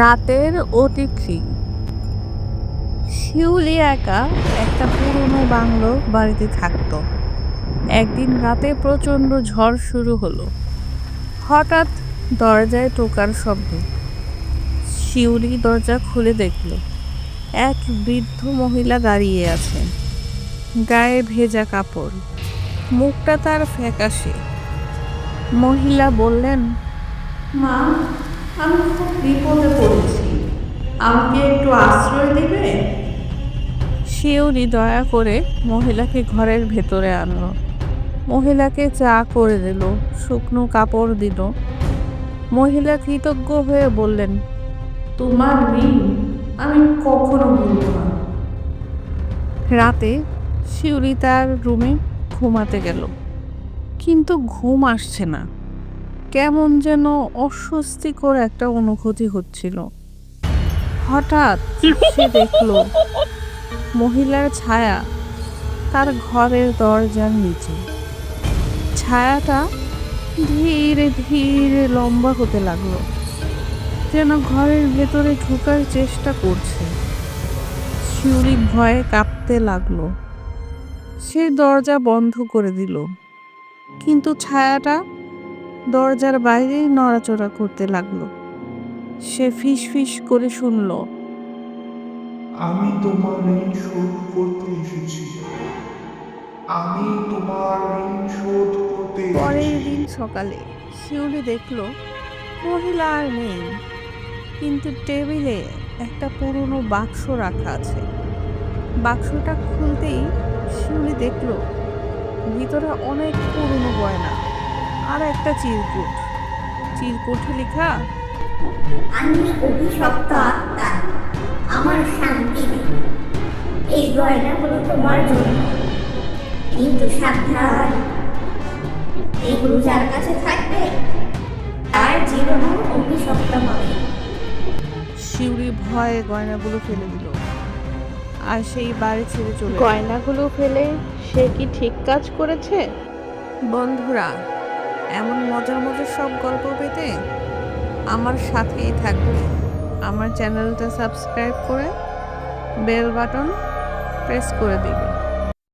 রাতের অতিথি। শিউলি একা একটা পুরনো বাংলো বাড়িতে থাকতো। একদিন রাতে প্রচন্ড ঝড় শুরু হলো। হঠাৎ দরজায় টোকার শব্দ। শিউলি দরজা খুলে দেখলো এক বৃদ্ধ মহিলা দাঁড়িয়ে আছেন, গায়ে ভেজা কাপড়, মুখটা তার ফ্যাকাশে। মহিলা বললেন, মা, আমি খুব বিপদে পড়েছি, আমাকে একটু আশ্রয় দিবে? শিউলি দয়া করে মহিলাকে ঘরের ভেতরে আনলো। মহিলাকে চা করে দিল, শুকনো কাপড় দিল। মহিলা কৃতজ্ঞ হয়ে বললেন, তোমার ঋণ আমি কখনো ভুলব না। রাতে শিউলি তার রুমে ঘুমাতে গেল, কিন্তু ঘুম আসছে না। কেমন যেন অস্বস্তিকর একটা অনুভূতি হচ্ছিল। হঠাৎ সে দেখলো মহিলার ছায়া তার ঘরের দরজার নিচে। ছায়াটা ধীরে ধীরে লম্বা হতে লাগলো, যেন ঘরের ভেতরে ঢোকার চেষ্টা করছে। শিউলি ভয়ে কাঁপতে লাগলো। সে দরজা বন্ধ করে দিল, কিন্তু ছায়াটা দরজার বাইরেই নড়াচড়া করতে লাগলো। সে ফিস ফিস করে শুনল, আমি তোমার ঋণ শোধ করতে এসেছি। আমি তোমার ঋণ শোধ করতে পরের এসেছি। দিন সকালে শিউলি দেখলো মহিলা আর নেই, কিন্তু টেবিলে একটা পুরনো বাক্স রাখা আছে। বাক্সটা খুলতেই শিউলি দেখলো ভিতরে অনেক পুরনো গয়না আর একটা চিরকুট। চিরকুটে লেখা, আমি অভিশপ্ত আত্মা, আমার শান্তি নেই। এই গয়নাগুলো তোমার জন্য, কিন্তু সাবধান, এগুলো যার কাছে থাকবে তার জীবনও অভিশপ্ত হবে। শিউলি ভয়ে গয়নাগুলো ফেলে দিল আর সেই বাড়ি ছেড়ে চলে গেল। গয়নাগুলো ফেলে সে কি ঠিক কাজ করেছে? বন্ধুরা, এমন মজার মজার সব গল্প পেতে আমার সাথেই থাকবে। আমার চ্যানেলটা সাবস্ক্রাইব করে বেল বাটন প্রেস করে দিবে।